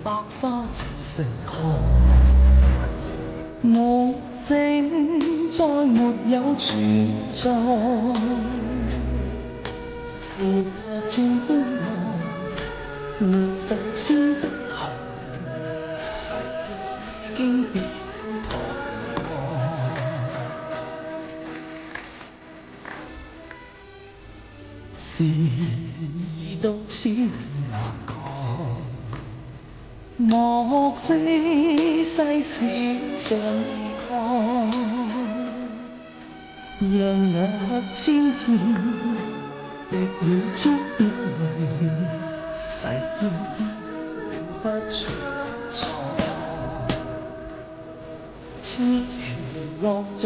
百花齊盛開，無證再沒有存在。如何轉觀望，沒法知不行，世已經變彷徨。事已到此難講，莫非世事常離狂？讓那千遍滴了千遍淚，誓要不長藏。痴情落盡，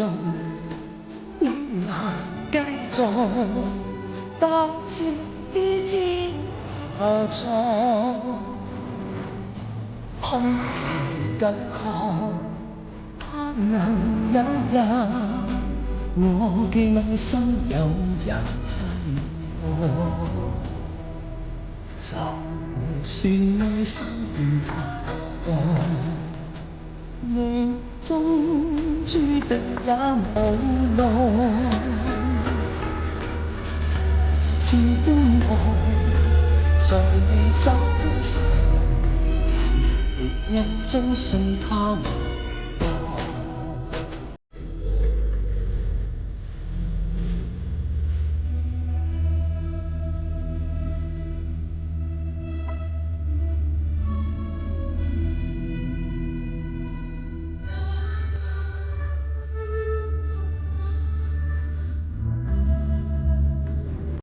應難繼續，得知天下錯。空餘近看，盼能有日，我嘅內心有人替我。就算內心殘破，命中注定也無奈。轉觀望，在你手上，亦印中信他們。